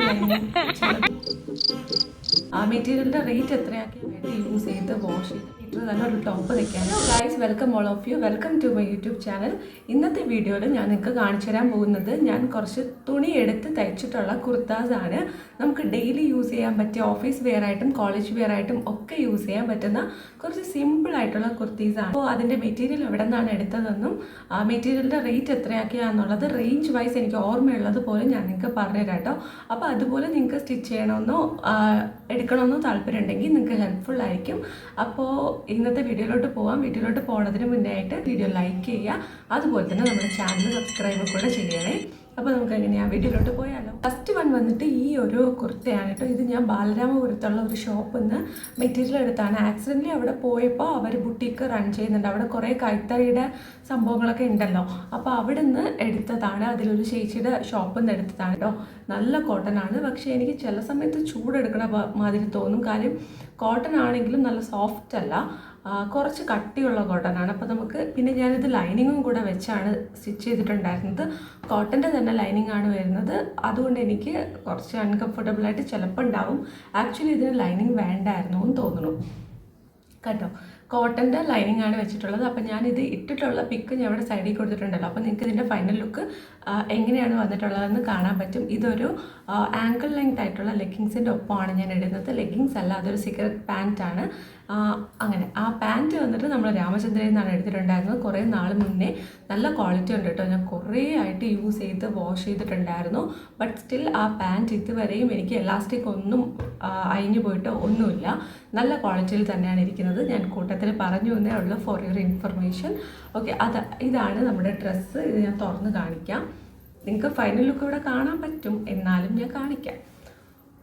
Lining ആ മെറ്റീരിയലിൻ്റെ rate എത്രയാക്കി വേണ്ടി യൂസ് ചെയ്ത് വാഷ് ചെയ്ത് തന്നെ ഒരു ടോപ്പ് തയ്ക്കാൻ. Guys, welcome all of you, welcome to my YouTube channel. ഇന്നത്തെ വീഡിയോയിൽ ഞാൻ നിങ്ങൾക്ക് കാണിച്ചു തരാൻ പോകുന്നത് ഞാൻ കുറച്ച് തുണി എടുത്ത് തയ്ച്ചിട്ടുള്ള കുർത്താസ് ആണ്. നമുക്ക് ഡെയിലി യൂസ് ചെയ്യാൻ പറ്റിയ ഓഫീസ് വെയർ ആയിട്ടും കോളേജ് വെയർ ആയിട്ടും ഒക്കെ യൂസ് ചെയ്യാൻ പറ്റുന്ന കുറച്ച് സിമ്പിൾ ആയിട്ടുള്ള കുർത്തീസാണ്. അപ്പോൾ അതിൻ്റെ മെറ്റീരിയൽ എവിടെ നിന്നാണ് എടുത്തതെന്നും ആ മെറ്റീരിയലിൻ്റെ റേറ്റ് എത്രയാക്കിയാന്നുള്ളത് റേഞ്ച് വൈസ് എനിക്ക് ഓർമ്മയുള്ളത് പോലെ ഞാൻ നിങ്ങൾക്ക് പറഞ്ഞുതരാം കേട്ടോ. അപ്പോൾ അതുപോലെ നിങ്ങൾക്ക് സ്റ്റിച്ച് ചെയ്യണമെന്നോ എടുക്കണമെന്നോ താല്പര്യം ഉണ്ടെങ്കിൽ നിങ്ങൾക്ക് ഹെൽപ്ഫുൾ ആയിരിക്കും. അപ്പോൾ ഇന്നത്തെ വീഡിയോയിലോട്ട് പോകാം. വീഡിയോയിലോട്ട് പോകുന്നതിന് മുന്നേ ആയിട്ട് വീഡിയോ ലൈക്ക് ചെയ്യുക, അതുപോലെ തന്നെ നമ്മുടെ ചാനൽ സബ്സ്ക്രൈബ് കൂടെ ചെയ്യണേ. അപ്പോൾ നമുക്ക് എങ്ങനെയാണ് വീഡിയോയിലോട്ട് പോയാലോ. ഫസ്റ്റ് വൺ വന്നിട്ട് ഈ ഒരു കുർത്തയാണ് കേട്ടോ. ഇത് ഞാൻ ബാലരാമപുരത്തുള്ള ഒരു ഷോപ്പിൽ നിന്ന് മെറ്റീരിയൽ എടുത്താണ്. ആക്സിഡൻ്റലി അവിടെ പോയപ്പോൾ അവർ ബുട്ടീക്ക് റൺ ചെയ്യുന്നുണ്ട്. അവിടെ കുറേ കൈത്തറിയുടെ സംഭവങ്ങളൊക്കെ ഉണ്ടല്ലോ. അപ്പോൾ അവിടെ നിന്ന് എടുത്തതാണ്. അതിലൊരു ചേച്ചിയുടെ ഷോപ്പിൽ നിന്ന് എടുത്തതാണ് കേട്ടോ. നല്ല കോട്ടൺ ആണ്. പക്ഷേ എനിക്ക് ചില സമയത്ത് ചൂടെടുക്കണ മാതിരി തോന്നും. കാര്യം കോട്ടൺ ആണെങ്കിലും നല്ല സോഫ്റ്റ് അല്ല, കുറച്ച് കട്ടിയുള്ള കോട്ടൺ ആണ്. അപ്പോൾ നമുക്ക് പിന്നെ ഞാനിത് ലൈനിങ്ങും കൂടെ വെച്ചാണ് സ്റ്റിച്ച് ചെയ്തിട്ടുണ്ടായിരുന്നത്. കോട്ടൻ്റെ തന്നെ ലൈനിങ് ആണ് വരുന്നത്. അതുകൊണ്ട് എനിക്ക് കുറച്ച് അൺകംഫർട്ടബിളായിട്ട് ചിലപ്പോൾ ഉണ്ടാവും. ആക്ച്വലി ഇതിന് ലൈനിങ് വേണ്ടായിരുന്നു എന്ന് തോന്നുന്നു കേട്ടോ. കോട്ടൻ്റെ ലൈനിങ് ആണ് വെച്ചിട്ടുള്ളത്. അപ്പോൾ ഞാനിത് ഇട്ടിട്ടുള്ള പിക്ക് ഞാൻ ഇവിടെ സൈഡിൽ കൊടുത്തിട്ടുണ്ടല്ലോ. അപ്പോൾ നിങ്ങൾക്ക് ഇതിൻ്റെ ഫൈനൽ ലുക്ക് എങ്ങനെയാണ് വന്നിട്ടുള്ളതെന്ന് കാണാൻ പറ്റും. ഇതൊരു ആങ്കിൾ ലെങ്ത് ആയിട്ടുള്ള ലെഗിങ്സിൻ്റെ ഒപ്പമാണ് ഞാൻ ഇടുന്നത്. ലെഗിങ്സ് അല്ല, അതൊരു സിഗരറ്റ് പാൻറ്റാണ്. അങ്ങനെ ആ പാൻറ്റ് വന്നിട്ട് നമ്മൾ രാമചന്ദ്രയിൽ നിന്നാണ് എടുത്തിട്ടുണ്ടായിരുന്നത്. കുറേ നാൾ മുന്നേ. നല്ല ക്വാളിറ്റി ഉണ്ട് കേട്ടോ. ഞാൻ കുറേ ആയിട്ട് യൂസ് ചെയ്ത് വാഷ് ചെയ്തിട്ടുണ്ടായിരുന്നു. ബട്ട് സ്റ്റിൽ ആ പാൻറ്റ് ഇതുവരെയും എനിക്ക് എലാസ്റ്റിക് ഒന്നും അയഞ്ഞു പോയിട്ട് ഒന്നുമില്ല. നല്ല ക്വാളിറ്റിയിൽ തന്നെയാണ് ഇരിക്കുന്നത്. ഞാൻ കൂട്ടത്തിൽ പറഞ്ഞു എന്നേ ഉള്ളൂ, ഫോർ യുവർ ഇൻഫർമേഷൻ. ഓക്കെ, ഇതാണ് നമ്മുടെ ഡ്രസ്സ്. ഇത് ഞാൻ തുറന്ന് കാണിക്കാം. നിങ്ങൾക്ക് ഫൈനൽ ലുക്ക് ഇവിടെ കാണാൻ പറ്റും, എന്നാലും ഞാൻ കാണിക്കാം.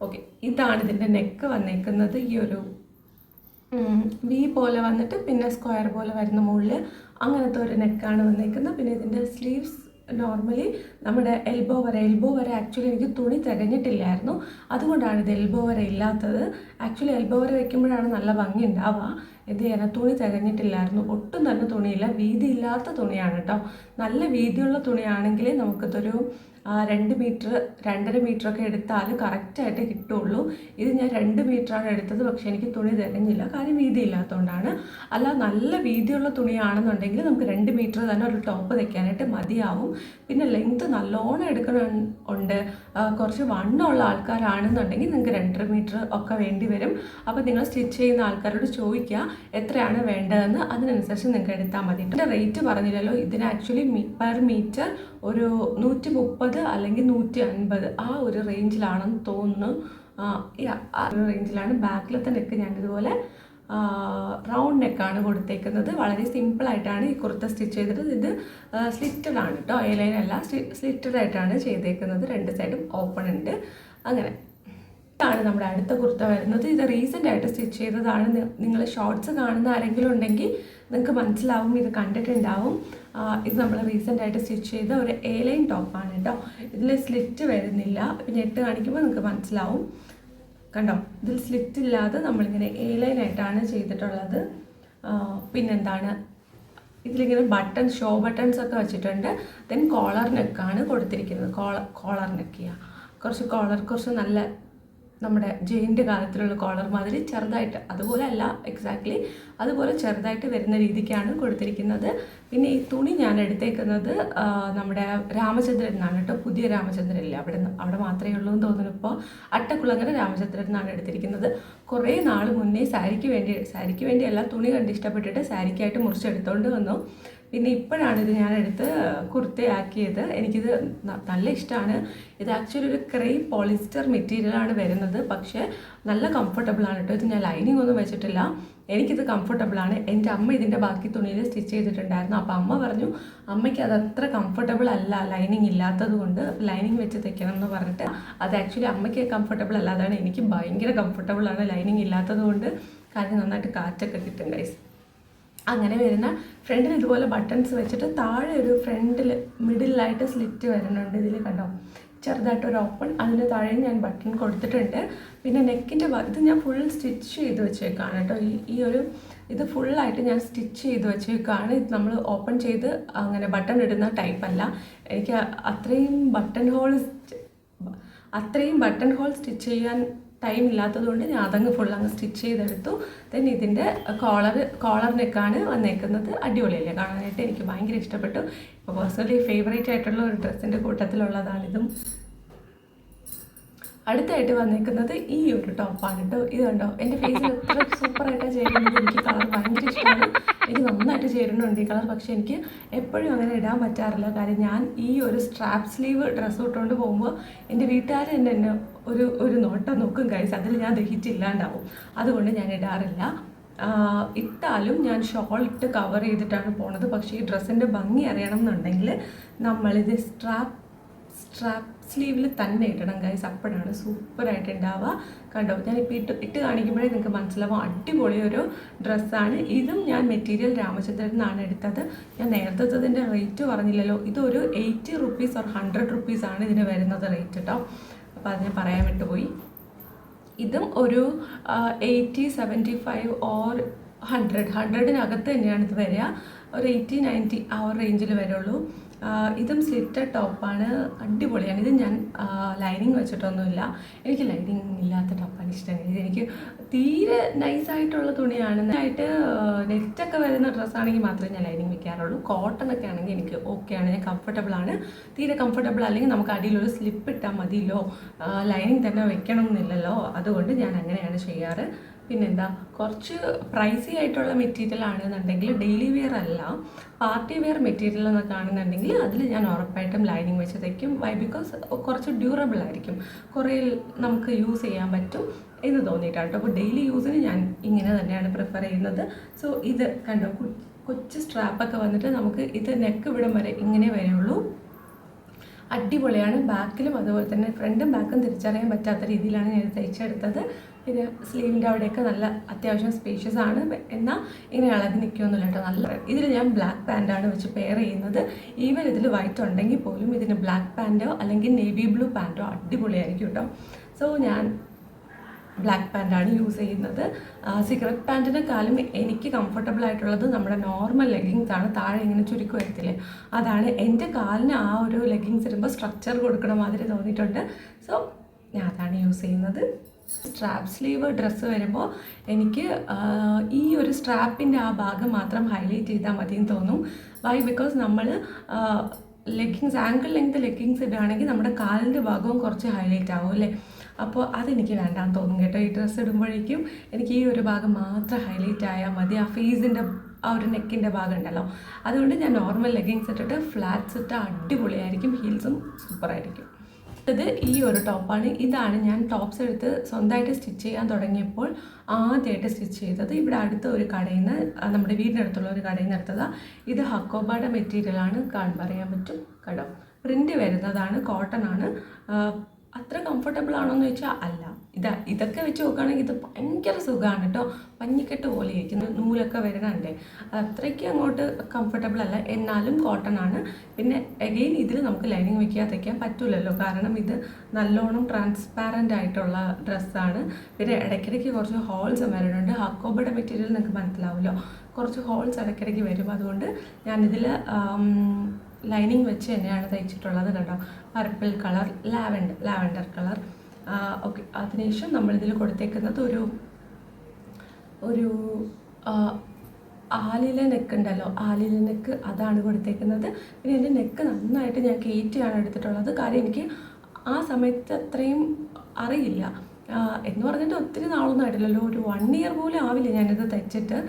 ഓക്കെ, ഇതാണ് ഇതിൻ്റെ നെക്ക് വന്നേക്കുന്നത്. ഈ ഒരു വി പോലെ വന്നിട്ട് പിന്നെ സ്ക്വയർ പോലെ വരുന്ന മുകളിൽ അങ്ങനത്തെ ഒരു നെക്കാണ് വന്നേക്കുന്നത്. പിന്നെ ഇതിൻ്റെ സ്ലീവ്സ് നോർമലി നമ്മുടെ എൽബോ വരെ ആക്ച്വലി എനിക്ക് തുണി തികഞ്ഞിട്ടില്ലായിരുന്നു. അതുകൊണ്ടാണ് ഇത് എൽബോ വരെ ഇല്ലാത്തത്. ആക്ച്വലി എൽബോ വരെ വെക്കുമ്പോഴാണ് നല്ല ഭംഗി ഉണ്ടാവുക. ഇത് ചെയ്യാൻ തുണി തികഞ്ഞിട്ടില്ലായിരുന്നു. ഒട്ടും തന്നെ തുണിയില്ല. വീതി ഇല്ലാത്ത തുണിയാണ് കേട്ടോ. നല്ല വീതിയുള്ള തുണിയാണെങ്കിൽ നമുക്കിതൊരു 2 മീറ്റർ 2.5 മീറ്ററൊക്കെ എടുത്താൽ കറക്റ്റായിട്ട് കിട്ടുള്ളൂ. ഇത് ഞാൻ 2 മീറ്ററാണ് എടുത്തത്. പക്ഷേ എനിക്ക് തുണി തികഞ്ഞില്ല, കാര്യം വീതി ഇല്ലാത്തതുകൊണ്ടാണ്. അല്ല, നല്ല വീതിയുള്ള തുണിയാണെന്നുണ്ടെങ്കിൽ നമുക്ക് 2 മീറ്റർ തന്നെ ഒരു ടോപ്പ് തയ്ക്കാനായിട്ട് മതിയാവും. പിന്നെ ലെങ്ത് നല്ലോണം എടുക്കണമുണ്ട്. കുറച്ച് വണ്ണമുള്ള ആൾക്കാരാണെന്നുണ്ടെങ്കിൽ നിങ്ങൾക്ക് 2.5 മീറ്റർ ഒക്കെ വേണ്ടി വരും. അപ്പോൾ നിങ്ങൾ സ്റ്റിച്ച് ചെയ്യുന്ന ആൾക്കാരോട് ചോദിക്കുക എത്രയാണ് വേണ്ടതെന്ന്. അതിനനുസരിച്ച് നിങ്ങൾക്ക് എടുത്താൽ മതി. ഇതിൻ്റെ റേറ്റ് പറഞ്ഞില്ലല്ലോ. ഇതിന് ആക്ച്വലി പെർ മീറ്റർ ഒരു 130 അല്ലെങ്കിൽ 150 ആ ഒരു റേഞ്ചിലാണെന്ന് തോന്നുന്നു. ആ ഒരു റേഞ്ചിലാണ്. ബാക്കിലത്തെ നെക്ക് ഞാനിതുപോലെ റൗണ്ട് നെക്കാണ് കൊടുത്തേക്കുന്നത്. വളരെ സിമ്പിളായിട്ടാണ് ഈ കുർത്ത സ്റ്റിച്ച് ചെയ്തിട്ട്. ഇത് സ്ലിറ്റഡ് ആണ് കേട്ടോ, എ ലൈൻ അല്ല, സ്ലിറ്റഡ് ആയിട്ടാണ് ചെയ്തേക്കുന്നത്. 2 സൈഡും ഓപ്പൺ ഉണ്ട്. അങ്ങനെ ഇതാണ് നമ്മുടെ അടുത്ത കുർത്ത വരുന്നത്. ഇത് റീസെൻ്റ് ആയിട്ട് സ്റ്റിച്ച് ചെയ്തതാണ്. നിങ്ങൾ ഷോർട്സ് കാണുന്ന ആരെങ്കിലും ഉണ്ടെങ്കിൽ നിങ്ങൾക്ക് മനസ്സിലാവും, ഇത് കണ്ടിട്ടുണ്ടാവും. ഇത് നമ്മൾ റീസെൻ്റ് ആയിട്ട് സ്റ്റിച്ച് ചെയ്ത ഒരു എ ലൈൻ ടോപ്പാണ് കേട്ടോ. ഇതിൽ സ്ലിറ്റ് വരുന്നില്ല. പിന്നെ ഇട്ട് കാണിക്കുമ്പോൾ നിങ്ങൾക്ക് മനസ്സിലാവും. കണ്ടോ, ഇതിൽ സ്ലിറ്റ് ഇല്ലാതെ നമ്മളിങ്ങനെ എ ലൈൻ ആയിട്ടാണ് ചെയ്തിട്ടുള്ളത്. പിന്നെന്താണ്, ഇതിലിങ്ങനെ ഷോ ബട്ടൺസ് ഒക്കെ വെച്ചിട്ടുണ്ട്. ദെൻ കോളർ നെക്കാണ് കൊടുത്തിരിക്കുന്നത്. കോളർ നെക്ക് ചെയ്യുക. കുറച്ച് നല്ല നമ്മുടെ ജെയിൻ്റെ കാലത്തിലുള്ള കോളർ മാതിരി ചെറുതായിട്ട്, അതുപോലെ അല്ല എക്സാക്ട്ലി അതുപോലെ ചെറുതായിട്ട് വരുന്ന രീതിക്കാണ് കൊടുത്തിരിക്കുന്നത്. പിന്നെ ഈ തുണി ഞാൻ എടുത്തേക്കുന്നത് നമ്മുടെ രാമചന്ദ്രൻ എന്നാണ് കേട്ടോ. പുതിയ രാമചന്ദ്രനില്ല, അവിടെ മാത്രമേ ഉള്ളൂ എന്ന് തോന്നുന്നു. ഇപ്പോൾ അട്ടക്കുളങ്ങര രാമചന്ദ്രൻ എന്നാണ് എടുത്തിരിക്കുന്നത്. കുറേ നാൾ മുന്നേ സാരിക്ക് വേണ്ടിയല്ല, തുണി കണ്ട് ഇഷ്ടപ്പെട്ടിട്ട് സാരിക്കായിട്ട് മുറിച്ചെടുത്തോണ്ട് വന്നു. പിന്നെ ഇപ്പോഴാണ് ഇത് ഞാനെടുത്ത് കുർത്തയാക്കിയത്. എനിക്കിത് നല്ല ഇഷ്ടമാണ്. ഇത് ആക്ച്വലി ഒരു ക്രേപ്പ് പോളിസ്റ്റർ മെറ്റീരിയലാണ് വരുന്നത്. പക്ഷേ നല്ല കംഫർട്ടബിളാണ് കേട്ടോ. ഇത് ഞാൻ ലൈനിങ് ഒന്നും വെച്ചിട്ടില്ല. എനിക്കിത് കംഫർട്ടബിളാണ്. എൻ്റെ അമ്മ ഇതിൻ്റെ ബാക്കി തുണിയിൽ സ്റ്റിച്ച് ചെയ്തിട്ടുണ്ടായിരുന്നു. അപ്പോൾ അമ്മ പറഞ്ഞു അമ്മയ്ക്ക് അത് അത്ര കംഫർട്ടബിൾ അല്ല ലൈനിങ് ഇല്ലാത്തത് കൊണ്ട്, ലൈനിങ് വെച്ച് തയ്ക്കണം എന്ന് പറഞ്ഞിട്ട്. അത് ആക്ച്വലി അമ്മയ്ക്ക് കംഫർട്ടബിൾ അല്ലാതാണ്. എനിക്ക് ഭയങ്കര കംഫർട്ടബിളാണ് ലൈനിങ് ഇല്ലാത്തത് കൊണ്ട്. കാര്യം നന്നായിട്ട് കാറ്റൊക്കെ കിട്ടും ഗൈസ്. അങ്ങനെ വരുന്ന ഫ്രണ്ടിൽ ഇതുപോലെ ബട്ടൺസ് വെച്ചിട്ട് താഴെ ഒരു ഫ്രണ്ടിൽ മിഡിലായിട്ട് സ്ലിറ്റ് വരുന്നുണ്ട്. ഇതിൽ കണ്ടോ, ചെറുതായിട്ടൊരു ഓപ്പൺ, അതിന് താഴെ ഞാൻ ബട്ടൺ കൊടുത്തിട്ടുണ്ട്. പിന്നെ നെക്കിൻ്റെ ഇത് ഞാൻ ഫുൾ സ്റ്റിച്ച് ചെയ്ത് വെച്ചേക്കാണ് കേട്ടോ. ഇത് ഫുള്ളായിട്ട് ഞാൻ സ്റ്റിച്ച് ചെയ്ത് വെച്ചേക്കാണ്. ഇത് നമ്മൾ ഓപ്പൺ ചെയ്ത് അങ്ങനെ ബട്ടൺ ഇടുന്ന ടൈപ്പല്ല. എനിക്ക് അത്രയും ബട്ടൺ ഹോൾ അത്രയും ബട്ടൺ ഹോൾ സ്റ്റിച്ച് ചെയ്യാൻ ടൈം ഇല്ലാത്തതുകൊണ്ട് ഞാൻ അതങ്ങ് ഫുള്ളങ്ങ് സ്റ്റിച്ച് ചെയ്തെടുത്തു. ദെൻ ഇതിൻ്റെ കോളർ നെക്കാണ് വന്നേക്കുന്നത്. അടിപൊളിയല്ലേ കാണാനായിട്ട്, എനിക്ക് ഭയങ്കര ഇഷ്ടപ്പെട്ടു. ഇപ്പോൾ പേഴ്സണലി ഫേവറേറ്റ് ആയിട്ടുള്ള ഒരു ഡ്രസ്സിൻ്റെ കൂട്ടത്തിലുള്ളതാണിതും. അടുത്തായിട്ട് വന്നിരിക്കുന്നത് ഈ ഒരു ടോപ്പാണ് കേട്ടോ. ഇത് കണ്ടോ, എൻ്റെ ഫേസിൽ എത്ര സൂപ്പറായിട്ടാണ് ചേരുന്നത്. എനിക്ക് കളർ ഭയങ്കര ഇഷ്ടമാണ്, എനിക്ക് നന്നായിട്ട് ചേരുന്നുണ്ട് ഈ കളർ. പക്ഷേ എനിക്ക് എപ്പോഴും അങ്ങനെ ഇടാൻ പറ്റാറില്ല. കാര്യം ഞാൻ ഈ ഒരു സ്ട്രാപ്പ് സ്ലീവ് ഡ്രസ്സ് ഇട്ടുകൊണ്ട് പോകുമ്പോൾ എൻ്റെ വീട്ടുകാർ എന്നെ ഒരു നോട്ടം നോക്കും ഗൈസ്. അതിൽ ഞാൻ ദഹിച്ചില്ലാണ്ടാവും. അതുകൊണ്ട് ഞാൻ ഇടാറില്ല. ഇട്ടാലും ഞാൻ ഷോൾ ഇട്ട് കവർ ചെയ്തിട്ടാണ് പോണത്. പക്ഷേ ഈ ഡ്രസ്സിൻ്റെ ഭംഗി അറിയണം എന്നുണ്ടെങ്കിൽ നമ്മളിത് സ്ട്രാപ്പ് സ്ലീവിൽ തന്നെ ഇടണം ഗൈസ്. അപ്പോഴാണ് സൂപ്പറായിട്ട് ഉണ്ടാവുക. കണ്ടോ, ഞാനിപ്പോൾ ഇട്ട് കാണിക്കുമ്പോഴേ നിങ്ങൾക്ക് മനസ്സിലാവും അടിപൊളി ഒരു ഡ്രസ്സാണ്. ഇതും ഞാൻ മെറ്റീരിയൽ രാമചന്ദ്രൻ നിന്നാണ് എടുത്തത്. ഞാൻ നേരത്തെ റേറ്റ് പറഞ്ഞില്ലല്ലോ. ഇതൊരു 80 റുപ്പീസ് ഓർ 100 റുപ്പീസാണ് ഇതിന് വരുന്നത് റേറ്റ് കേട്ടോ. അപ്പോൾ അത് ഞാൻ പറയാൻ വിട്ടുപോയി. ഇതും ഒരു 80, 75 ഓർ 100-100-നകത്ത് തന്നെയാണ് ഇത് വരിക. ഒരു 80-90 ആ ഒരു റേഞ്ചിൽ വരുള്ളൂ. ഇതും സ്ലിറ്റഡ് ടോപ്പാണ്, അടിപൊളിയാണ്. ഇത് ഞാൻ ലൈനിങ് വെച്ചിട്ടൊന്നുമില്ല. എനിക്ക് ലൈനിങ് ഇല്ലാത്ത ടോപ്പാണ് ഇഷ്ടം. എനിക്ക് തീരെ നൈസായിട്ടുള്ള തുണിയാണ്. ആയിട്ട് നെറ്റൊക്കെ വരുന്ന ഡ്രസ്സാണെങ്കിൽ മാത്രമേ ഞാൻ ലൈനിങ് വെക്കാറുള്ളൂ. കോട്ടണൊക്കെ ആണെങ്കിൽ എനിക്ക് ഓക്കെയാണ്, ഞാൻ കംഫർട്ടബിളാണ്. തീരെ കംഫർട്ടബിൾ അല്ലെങ്കിൽ നമുക്ക് അടിയിലൊരു സ്ലിപ്പ് ഇട്ടാൽ മതിയല്ലോ, ലൈനിങ് തന്നെ വെക്കണം എന്നില്ലല്ലോ. അതുകൊണ്ട് ഞാൻ അങ്ങനെയാണ് ചെയ്യാറ്. പിന്നെന്താ, കുറച്ച് പ്രൈസി ആയിട്ടുള്ള മെറ്റീരിയൽ ആണെന്നുണ്ടെങ്കിൽ, ഡെയിലി വെയർ അല്ല പാർട്ടി വെയർ മെറ്റീരിയൽ എന്നൊക്കെ ആണെന്നുണ്ടെങ്കിൽ അതിൽ ഞാൻ ഉറപ്പായിട്ടും ലൈനിങ് വെച്ച് തയ്ക്കും. വൈ? ബിക്കോസ് കുറച്ച് ഡ്യൂറബിൾ ആയിരിക്കും, കുറേ നമുക്ക് യൂസ് ചെയ്യാൻ പറ്റും എന്ന് തോന്നിയിട്ടാണ് കേട്ടോ. അപ്പോൾ ഡെയിലി യൂസിന് ഞാൻ ഇങ്ങനെ തന്നെയാണ് പ്രിഫർ ചെയ്യുന്നത്. സോ ഇത് കണ്ടോ, കൊച്ചു സ്ട്രാപ്പൊക്കെ വന്നിട്ട് നമുക്ക് ഇത് നെക്ക് ഇവിടം വരെ ഇങ്ങനെ വരുള്ളൂ. അടിപൊളിയാണ്. ബാക്കിലും അതുപോലെ തന്നെ ഫ്രണ്ടും ബാക്കും തിരിച്ചറിയാൻ പറ്റാത്ത രീതിയിലാണ് ഞാൻ തയ്ച്ചെടുത്തത്. പിന്നെ സ്ലീവിൻ്റെ അവിടെയൊക്കെ നല്ല അത്യാവശ്യം സ്പേഷ്യസ് ആണ്. എന്നാൽ ഇങ്ങനെ ഇളകി നിൽക്കുകയൊന്നുമില്ല കേട്ടോ. നല്ല ഇതിൽ ഞാൻ ബ്ലാക്ക് പാൻറ്റാണ് വെച്ച് പെയർ ചെയ്യുന്നത്. ഈവൻ ഇതിൽ വൈറ്റ് ഉണ്ടെങ്കിൽ പോലും ഇതിന് ബ്ലാക്ക് പാൻറ്റോ അല്ലെങ്കിൽ നേവി ബ്ലൂ പാൻറ്റോ അടിപൊളിയായിരിക്കും കേട്ടോ. സോ ഞാൻ ബ്ലാക്ക് പാൻറ്റാണ് യൂസ് ചെയ്യുന്നത്. സിഗരറ്റ് പാൻറ്റിനെക്കാളും എനിക്ക് കംഫർട്ടബിൾ ആയിട്ടുള്ളത് നമ്മുടെ നോർമൽ ലെഗിങ്സ് ആണ്. താഴെ ഇങ്ങനെ ചുരുക്കി വരത്തില്ലേ, അതാണ്. എൻ്റെ കാലിന് ആ ഒരു ലെഗിങ്സ് ഇടുമ്പോൾ സ്ട്രക്ചർ കൊടുക്കണ മാതിരി തോന്നിയിട്ടുണ്ട്. സോ ഞാൻ അതാണ് യൂസ് ചെയ്യുന്നത്. സ്ട്രാപ്പ് സ്ലീവ് ഡ്രസ്സ് വരുമ്പോൾ എനിക്ക് ഈ ഒരു സ്ട്രാപ്പിൻ്റെ ആ ഭാഗം മാത്രം ഹൈലൈറ്റ് ചെയ്താൽ മതിയെന്ന് തോന്നും. വൈ? ബിക്കോസ് നമ്മൾ ലെഗിങ്സ് ആങ്കിൾ ലെങ്ത് ലെഗിങ്സ് ഇടുകയാണെങ്കിൽ നമ്മുടെ കാലിൻ്റെ ഭാഗവും കുറച്ച് ഹൈലൈറ്റ് ആവും അല്ലേ. അപ്പോൾ അതെനിക്ക് വേണ്ടാന്ന് തോന്നും കേട്ടോ. ഈ ഡ്രസ്സ് ഇടുമ്പോഴേക്കും എനിക്ക് ഈ ഒരു ഭാഗം മാത്രം ഹൈലൈറ്റ് ആയാൽ മതി, ആ ഫേസിൻ്റെ ആ ഒരു നെക്കിൻ്റെ ഭാഗം ഉണ്ടല്ലോ. അതുകൊണ്ട് ഞാൻ നോർമൽ ലെഗിങ്സ് ഇട്ടിട്ട് ഫ്ലാറ്റ്സ് ഇട്ട് അടിപൊളിയായിരിക്കും, ഹീൽസും സൂപ്പറായിരിക്കും. ഇത് ഈ ഒരു ടോപ്പാണ്. ഇതാണ് ഞാൻ ടോപ്സ് എടുത്ത് സ്വന്തമായിട്ട് സ്റ്റിച്ച് ചെയ്യാൻ തുടങ്ങിയപ്പോൾ ആദ്യമായിട്ട് സ്റ്റിച്ച് ചെയ്തത്. ഇവിടെ അടുത്ത ഒരു കടയിൽ നിന്ന്, നമ്മുടെ വീടിനടുത്തുള്ള ഒരു കടയിൽ നിന്ന് എടുത്തതാണ്. ഇത് ഹക്കോബയുടെ മെറ്റീരിയലാണ്, പറയാൻ പറ്റും കേട്ടോ. പ്രിൻ്റ് വരുന്നതാണ്, കോട്ടൺ ആണ്. അത്ര കംഫർട്ടബിൾ ആണോ എന്ന് ചോദിച്ചാൽ അല്ല. ഇതൊക്കെ വെച്ച് നോക്കുകയാണെങ്കിൽ ഇത് ഭയങ്കര സുഖമാണ് കേട്ടോ. പഞ്ഞിക്കെട്ട് പോലെ ഇരിക്കുന്നു, നൂലൊക്കെ വരുന്നുണ്ടേ. അത്രയ്ക്ക് അങ്ങോട്ട് കംഫർട്ടബിൾ അല്ല, എന്നാലും കോട്ടൺ ആണ്. പിന്നെ അഗെയിൻ ഇതിൽ നമുക്ക് ലൈനിങ് വെക്കാതെ തയ്ക്കാൻ പറ്റില്ലല്ലോ, കാരണം ഇത് നല്ലോണം ട്രാൻസ്പാരൻ്റ് ആയിട്ടുള്ള ഡ്രസ്സാണ്. പിന്നെ ഇടയ്ക്കിടയ്ക്ക് കുറച്ച് ഹോൾസ് വരുന്നുണ്ട്. ഹക്കോബയുടെ മെറ്റീരിയൽ നിങ്ങൾക്ക് മനസ്സിലാവുമല്ലോ, കുറച്ച് ഹോൾസ് ഇടയ്ക്കിടയ്ക്ക് വരും. അതുകൊണ്ട് ഞാനിതിൽ ലൈനിങ് വെച്ച് തന്നെയാണ് തയ്ച്ചിട്ടുള്ളത് കേട്ടോ. Purple colour, lavender colour. Okay, അതിനുശേഷം നമ്മളിതിൽ കൊടുത്തേക്കുന്നത് ഒരു ആലില നെക്ക് ഉണ്ടല്ലോ, ആലില നെക്ക്, അതാണ് കൊടുത്തേക്കുന്നത്. പിന്നെ എൻ്റെ നെക്ക് നന്നായിട്ട് ഞാൻ കയറ്റിയാണ് എടുത്തിട്ടുള്ളത്. കാര്യം എനിക്ക് ആ സമയത്ത് അത്രയും അറിയില്ല. എന്ന് പറഞ്ഞിട്ട് ഒത്തിരി നാളൊന്നും ആയിട്ടില്ലല്ലോ, ഒരു 1 ഇയർ പോലും ആവില്ല ഞാനിത് തയ്ച്ചിട്ട്.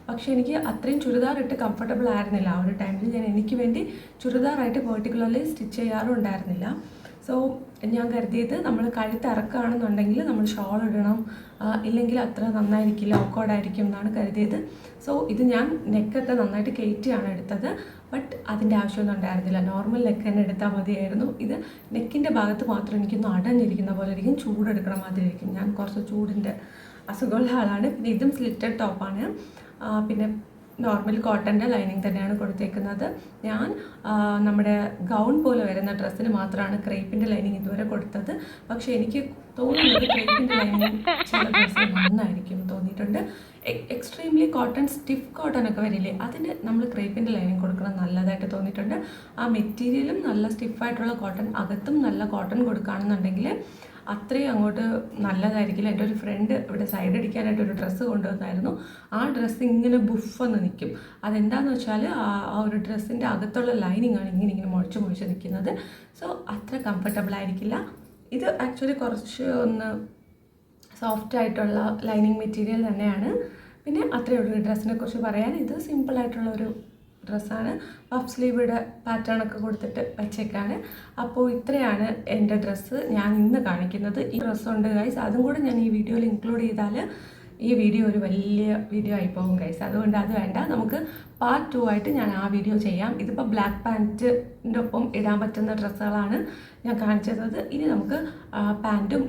പക്ഷേ എനിക്ക് അത്രയും ചുരിദാർ ഇട്ട് കംഫർട്ടബിൾ ആയിരുന്നില്ല ആ ഒരു ടൈമിൽ. ഞാൻ എനിക്ക് വേണ്ടി ചുരിദാറായിട്ട് പെർട്ടിക്കുലർലി സ്റ്റിച്ച് ചെയ്യാറും ഉണ്ടായിരുന്നില്ല. സോ ഞാൻ കരുതിയത് നമ്മൾ കഴുത്ത് ഇറക്കുകയാണെന്നുണ്ടെങ്കിൽ നമ്മൾ ഷോൾ ഇടണം, ഇല്ലെങ്കിൽ അത്ര നന്നായിരിക്കില്ല, ഓക്കോർഡായിരിക്കും എന്നാണ് കരുതിയത്. സോ ഇത് ഞാൻ നെക്കൊക്കെ നന്നായിട്ട് കയറ്റിയാണ് എടുത്തത്. ബട്ട് അതിൻ്റെ ആവശ്യമൊന്നും ഉണ്ടായിരുന്നില്ല, നോർമൽ നെക്ക് തന്നെ എടുത്താൽ മതിയായിരുന്നു. ഇത് നെക്കിൻ്റെ ഭാഗത്ത് മാത്രം എനിക്കൊന്ന് അടഞ്ഞിരിക്കുന്ന പോലെ ഇരിക്കും, ചൂടെടുക്കണ മാതിരി ഇരിക്കും. ഞാൻ കുറച്ച് ചൂടിൻ്റെ അസുഖമുള്ള ആളാണ്. പിന്നെ ഇതും സ്ലിറ്റഡ് ടോപ്പാണ്. പിന്നെ നോർമൽ കോട്ടൻ്റെ ലൈനിങ് തന്നെയാണ് കൊടുത്തേക്കുന്നത്. ഞാൻ നമ്മുടെ ഗൗൺ പോലെ വരുന്ന ഡ്രസ്സിന് മാത്രമാണ് ക്രേപ്പിൻ്റെ ലൈനിങ് ഇതുവരെ കൊടുത്തത്. പക്ഷേ എനിക്ക് തോന്നുന്നത് ക്രേപ്പിൻ്റെ ലൈനിങ് ചില ഡ്രസ്സിന് നന്നായിരിക്കും തോന്നിയിട്ടുണ്ട്. എക്സ്ട്രീംലി കോട്ടൺ, സ്റ്റിഫ് കോട്ടൺ ഒക്കെ വരില്ലേ, അതിന് നമ്മൾ ക്രേപ്പിൻ്റെ ലൈനിങ് കൊടുക്കണം നല്ലതായിട്ട് തോന്നിയിട്ടുണ്ട്. ആ മെറ്റീരിയലും നല്ല സ്റ്റിഫായിട്ടുള്ള കോട്ടൺ, അകത്തും നല്ല കോട്ടൺ കൊടുക്കുകയാണെന്നുണ്ടെങ്കിൽ അത്രയും അങ്ങോട്ട് നല്ലതായിരിക്കില്ല. എൻ്റെ ഒരു ഫ്രണ്ട് ഇവിടെ സൈഡ് അടിക്കാനായിട്ട് ഒരു ഡ്രസ്സ് കൊണ്ടുവന്നായിരുന്നു. ആ ഡ്രസ്സ് ഇങ്ങനെ ബുഫെന്ന് നിൽക്കും. അതെന്താണെന്ന് വെച്ചാൽ ആ ഒരു ഡ്രസ്സിൻ്റെ അകത്തുള്ള ലൈനിങ് ആണ് ഇങ്ങനെ മുഴച്ച് നിൽക്കുന്നത്. സോ അത്ര കംഫർട്ടബിൾ ആയിരിക്കില്ല. ഇത് ആക്ച്വലി കുറച്ച് ഒന്ന് സോഫ്റ്റ് ആയിട്ടുള്ള ലൈനിങ് മെറ്റീരിയൽ തന്നെയാണ്. പിന്നെ അത്രയേ ഉള്ളൂ ഡ്രസ്സിനെ കുറിച്ച് പറയാൻ. ഇത് സിമ്പിളായിട്ടുള്ളൊരു ഡ്രസ്സാണ്. പഫ് സ്ലീവിടെ പാറ്റേൺ ഒക്കെ കൊടുത്തിട്ട് വെച്ചേക്കാണ്. അപ്പോൾ ഇത്രയാണ് എൻ്റെ ഡ്രസ്സ് ഞാൻ ഇന്ന് കാണിക്കുന്നത്. ഈ ഡ്രസ്സുണ്ട് ഗൈസ്, അതും കൂടെ ഞാൻ ഈ വീഡിയോയിൽ ഇൻക്ലൂഡ് ചെയ്താൽ ഈ വീഡിയോ ഒരു വലിയ വീഡിയോ ആയിപ്പോകും ഗൈസ്. അതുകൊണ്ട് അത് വേണ്ട, നമുക്ക് പാർട്ട് 2 ആയിട്ട് ഞാൻ ആ വീഡിയോ ചെയ്യാം. ഇതിപ്പോൾ ബ്ലാക്ക് പാൻറ്റിൻ്റെ ഒപ്പം ഇടാൻ പറ്റുന്ന ഡ്രസ്സുകളാണ് ഞാൻ കാണിച്ചത്. ഇനി നമുക്ക് പാൻറ്റും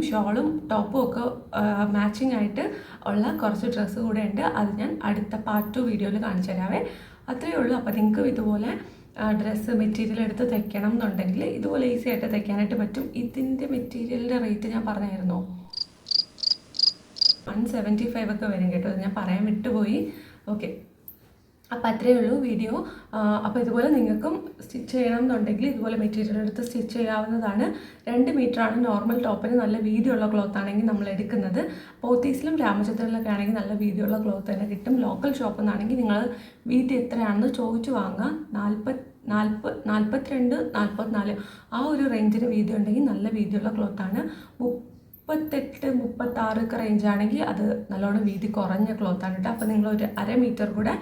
ഷോളും ടോപ്പും ഒക്കെ മാച്ചിങ് ആയിട്ട് ഉള്ള കുറച്ച് ഡ്രസ്സ് കൂടെ ഉണ്ട്. അത് ഞാൻ അടുത്ത പാർട്ട് 2 വീഡിയോയിൽ കാണിച്ചു തരാവേ. അത്രയേ ഉള്ളൂ. അപ്പോൾ നിങ്ങൾക്ക് ഇതുപോലെ ഡ്രസ്സ് മെറ്റീരിയൽ എടുത്ത് തയ്ക്കണം എന്നുണ്ടെങ്കിൽ ഇതുപോലെ ഈസി ആയിട്ട് തയ്ക്കാനായിട്ട് പറ്റും. ഇതിൻ്റെ മെറ്റീരിയലിൻ്റെ റേറ്റ് ഞാൻ പറഞ്ഞായിരുന്നോ, 175 ഒക്കെ വരും കേട്ടോ. അത് ഞാൻ പറയാൻ വിട്ടുപോയി. ഓക്കെ, അപ്പോൾ അത്രയേ ഉള്ളൂ വീഡിയോ. അപ്പോൾ ഇതുപോലെ നിങ്ങൾക്കും സ്റ്റിച്ച് ചെയ്യണം എന്നുണ്ടെങ്കിൽ ഇതുപോലെ മെറ്റീരിയൽ എടുത്ത് സ്റ്റിച്ച് ചെയ്യാവുന്നതാണ്. 2 മീറ്ററാണ് നോർമൽ ടോപ്പിന്. നല്ല വീതിയുള്ള ക്ലോത്ത് ആണെങ്കിൽ നമ്മൾ എടുക്കുന്നത്. പോത്തീസിലും രാമചന്ദ്രനിലൊക്കെ ആണെങ്കിൽ നല്ല വീതിയുള്ള ക്ലോത്ത് തന്നെ കിട്ടും. ലോക്കൽ ഷോപ്പിൽ നിന്നാണെങ്കിൽ നിങ്ങൾ വീതി എത്രയാണെന്ന് ചോദിച്ചു വാങ്ങുക. 42, 44 ആ ഒരു റേഞ്ചിന് വീതി ഉണ്ടെങ്കിൽ നല്ല വീതിയുള്ള ക്ലോത്താണ്. 38, 36 ഒക്കെ റേഞ്ചാണെങ്കിൽ അത് നല്ലോണം വീതി കുറഞ്ഞ ക്ലോത്താണ് കേട്ടോ. അപ്പോൾ നിങ്ങളൊരു 1/2 മീറ്റർ കൂടെ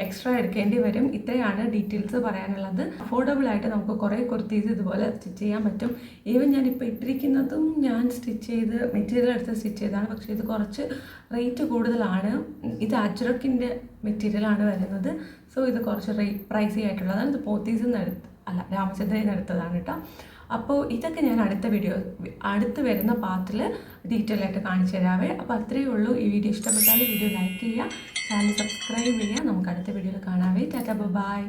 എക്സ്ട്രാ എടുക്കേണ്ടി വരും. ഇത്രയാണ് ഡീറ്റെയിൽസ് പറയാനുള്ളത്. അഫോർഡബിൾ ആയിട്ട് നമുക്ക് കുറേ കുർത്തീസ് ഇതുപോലെ സ്റ്റിച്ച് ചെയ്യാൻ പറ്റും. ഈവൻ ഞാനിപ്പോൾ ഇട്ടിരിക്കുന്നതും ഞാൻ സ്റ്റിച്ച് ചെയ്ത് മെറ്റീരിയൽ എടുത്ത് സ്റ്റിച്ച് ചെയ്തതാണ്. പക്ഷേ ഇത് കുറച്ച് റേറ്റ് കൂടുതലാണ്. ഇത് അജ്രക്കിൻ്റെ മെറ്റീരിയലാണ് വരുന്നത്. സോ ഇത് കുറച്ച് പ്രൈസി ആയിട്ടുള്ളതാണ്. ഇത് പോത്തീസിൽ നിന്ന് രാമചന്ദ്രയിൽ നിന്ന് എടുത്തതാണ് കേട്ടോ. അപ്പോൾ ഇതൊക്കെ ഞാൻ അടുത്ത് വരുന്ന പാർട്ടിൽ ഡീറ്റെയിൽ ആയിട്ട് കാണിച്ചു തരാവേ. അപ്പോൾ അത്രയേ ഉള്ളൂ. ഈ വീഡിയോ ഇഷ്ടപ്പെട്ടാൽ വീഡിയോ ലൈക്ക് ചെയ്യുക, ചാനൽ സബ്സ്ക്രൈബ് ചെയ്യുക. നമുക്ക് അടുത്ത വീഡിയോയിൽ കാണാവേ. ടാറ്റാ, ബൈ.